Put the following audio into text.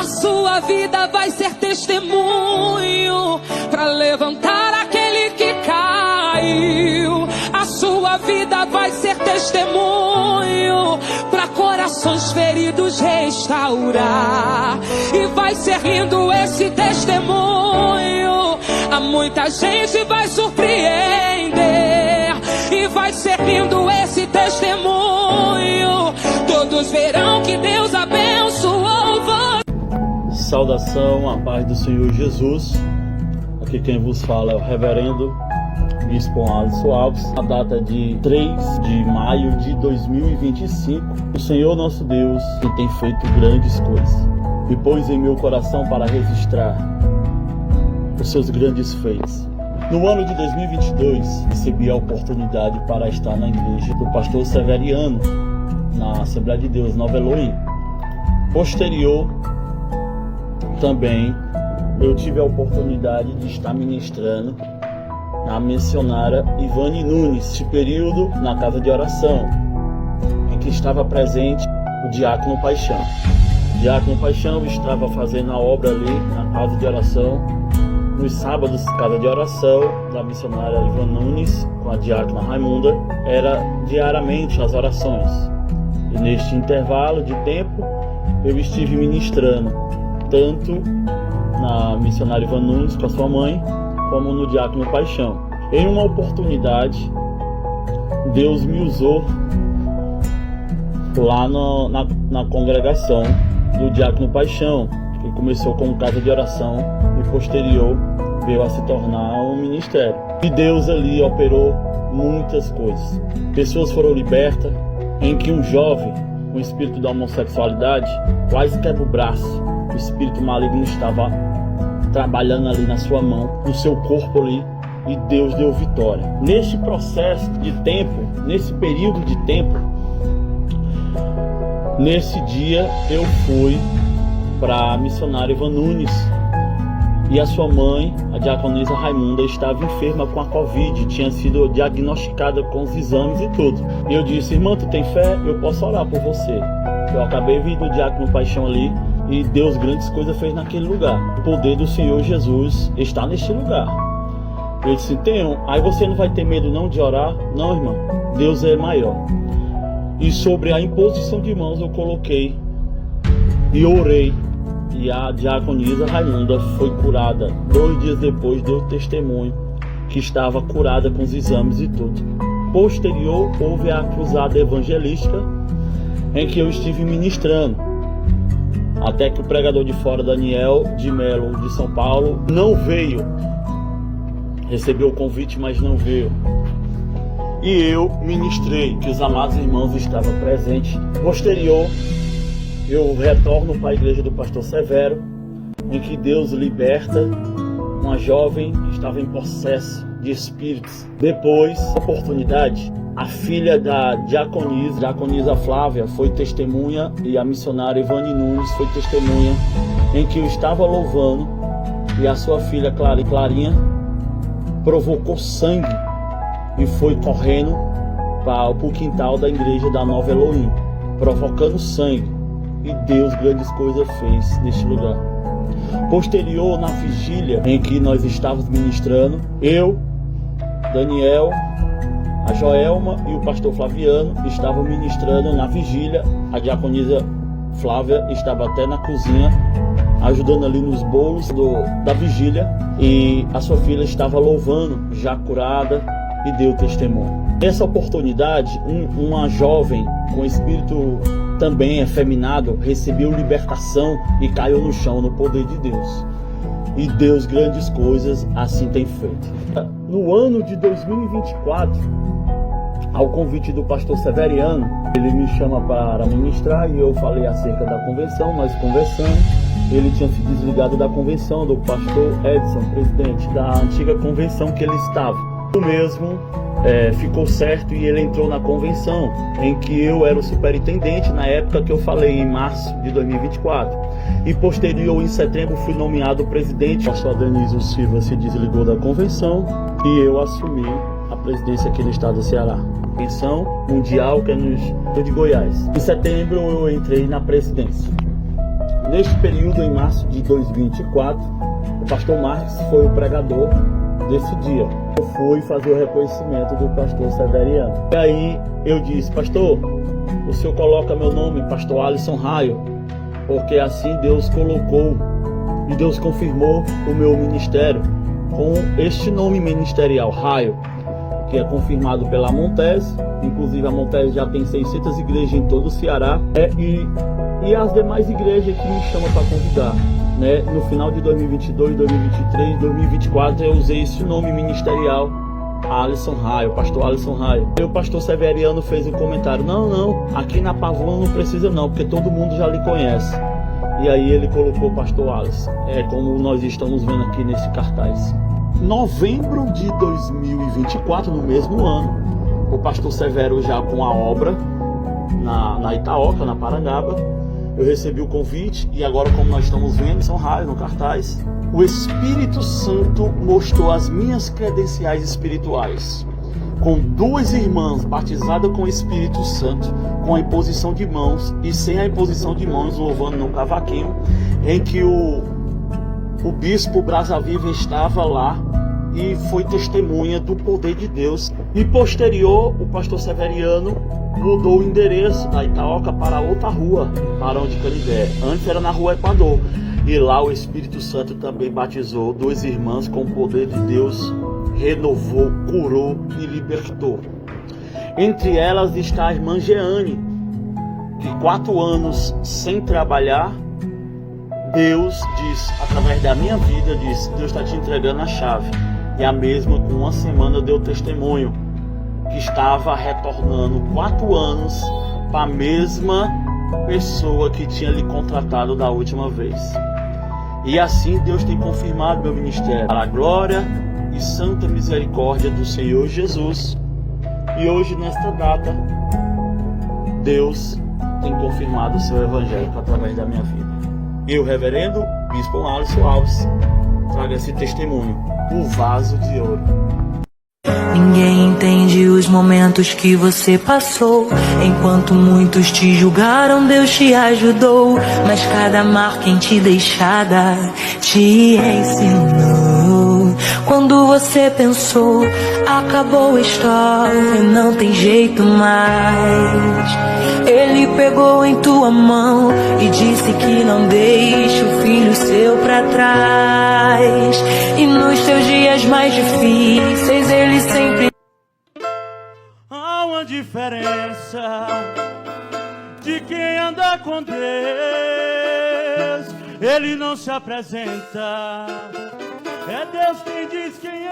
sua vida vai ser testemunho para levantar aquele que caiu. A sua vida vai ser testemunho para corações feridos restaurar. E vai ser lindo esse testemunho, a muita gente vai surpreender. E vai ser lindo esse testemunho, todos verão que Deus abençoou você. Saudação, a paz do Senhor Jesus. Aqui quem vos fala é o reverendo Bispo Alisson Alves. A data de 3 de maio de 2025. O Senhor nosso Deus que tem feito grandes coisas e pôs em meu coração para registrar os seus grandes feitos. No ano de 2022, recebi a oportunidade para estar na igreja do pastor Severiano, na Assembleia de Deus, Nova Elohim. Posterior, também, eu tive a oportunidade de estar ministrando na missionária Ivane Nunes, este período na casa de oração, em que estava presente o Diácono Paixão. O Diácono Paixão estava fazendo a obra ali na casa de oração, nos sábados, casa de oração da missionária Ivane Nunes com a diácona Raimunda, era diariamente as orações. E neste intervalo de tempo, eu estive ministrando tanto na missionária Ivane Nunes com a sua mãe, como no Diácono Paixão. Em uma oportunidade, Deus me usou lá na congregação do Diácono Paixão, que começou como casa de oração e posterior veio a se tornar um ministério. E Deus ali operou muitas coisas. Pessoas foram libertas, em que um jovem com o espírito da homossexualidade quase quebra o braço. O espírito maligno estava trabalhando ali na sua mão, no seu corpo ali, e Deus deu vitória. Neste processo de tempo, nesse período de tempo, nesse dia eu fui para a missionária Ivane Nunes e a sua mãe, a diaconisa Raimunda, estava enferma com a Covid, tinha sido diagnosticada com os exames e tudo. E eu disse: irmã, tu tem fé? Eu posso orar por você. Eu acabei vindo do Diácono Paixão ali e Deus grandes coisas fez naquele lugar. O poder do Senhor Jesus está neste lugar. Eu disse: tenho. Aí você não vai ter medo não de orar? Não, irmã, Deus é maior. E sobre a imposição de mãos eu coloquei e orei. E a diaconisa Raimunda foi curada. 2 dias depois deu testemunho que estava curada com os exames e tudo. Posterior, houve a cruzada evangelística em que eu estive ministrando. Até que o pregador de fora, Daniel de Melo, de São Paulo, não veio. Recebeu o convite, mas não veio. E eu ministrei, que os amados irmãos estavam presentes. Posterior, eu retorno para a igreja do pastor Severo, em que Deus liberta uma jovem que estava em processo de espíritos. Depois, oportunidade, a filha da diaconisa Flávia, foi testemunha, e a missionária Ivane Nunes foi testemunha, em que eu estava louvando e a sua filha Clarinha provocou sangue e foi correndo para o quintal da igreja da Nova Elohim, provocando sangue. E Deus grandes coisas fez neste lugar. Posterior, na vigília em que nós estávamos ministrando, eu, Daniel, a Joelma e o pastor Flaviano estavam ministrando na vigília. A diaconisa Flávia estava até na cozinha, ajudando ali nos bolos da vigília. E a sua filha estava louvando, já curada, e deu testemunho. Nessa oportunidade, uma jovem com espírito também efeminado recebeu libertação e caiu no chão no poder de Deus. E Deus grandes coisas assim tem feito. No ano de 2024, ao convite do pastor Severiano, ele me chama para ministrar e eu falei acerca da convenção, nós conversamos. Ele tinha se desligado da convenção do pastor Edson, presidente da antiga convenção que ele estava. O mesmo ficou certo e ele entrou na convenção, em que eu era o superintendente na época que eu falei, em março de 2024. E posterior, em setembro, fui nomeado presidente. O pastor Adenísio Silva se desligou da convenção e eu assumi a presidência aqui no estado do Ceará. Convenção mundial que é no estado de Goiás. Em setembro eu entrei na presidência. Neste período, em março de 2024, o pastor Marques foi o pregador desse dia. Eu fui fazer o reconhecimento do pastor Severiano. E aí eu disse: pastor, o senhor coloca meu nome, pastor Alisson Raio, porque assim Deus colocou e Deus confirmou o meu ministério com este nome ministerial, Raio, que é confirmado pela Montes. Inclusive a Montes já tem 600 igrejas em todo o Ceará, e as demais igrejas que me chamam para convidar, né? No final de 2022, 2023, 2024 eu usei esse nome ministerial, Alisson Raio, pastor Alisson Raio. E o pastor Severiano fez um comentário: não, aqui na Pavuna não precisa não, porque todo mundo já lhe conhece. E aí ele colocou o pastor Alisson, como nós estamos vendo aqui nesse cartaz. Novembro de 2024, no mesmo ano, o pastor Severo já com a obra na Itaoca, na Parangaba, eu recebi o convite, e agora, como nós estamos vendo, São Raio no cartaz, o Espírito Santo mostrou as minhas credenciais espirituais, com 2 irmãs batizadas com o Espírito Santo, com a imposição de mãos e sem a imposição de mãos, louvando no cavaquinho, em que o bispo Brasa Viva estava lá e foi testemunha do poder de Deus. E posterior, o pastor Severiano mudou o endereço da Itaoca para outra rua, Barão de Canindé. Antes era na rua Equador. E lá o Espírito Santo também batizou 2 irmãs com o poder de Deus, renovou, curou e libertou. Entre elas está a irmã Jeane, que 4 anos sem trabalhar, Deus diz, através da minha vida, diz: Deus está te entregando a chave. E a mesma, com 1 semana, deu testemunho que estava retornando 4 anos para a mesma pessoa que tinha lhe contratado da última vez. E assim Deus tem confirmado meu ministério, para a glória e santa misericórdia do Senhor Jesus. E hoje, nesta data, Deus tem confirmado o seu evangelho através da minha vida. Eu, reverendo Bispo Alisson Alves, trago esse testemunho, o vaso de ouro. Ninguém entende os momentos que você passou. Enquanto muitos te julgaram, Deus te ajudou. Mas cada marca em ti deixada te ensinou. Quando você pensou, acabou a história, não tem jeito mais, Ele pegou em tua mão e disse que não deixa o filho seu pra trás. E nos teus dias mais difíceis Ele sempre... Há uma diferença de quem anda com Deus. Ele não se apresenta, é Deus quem diz quem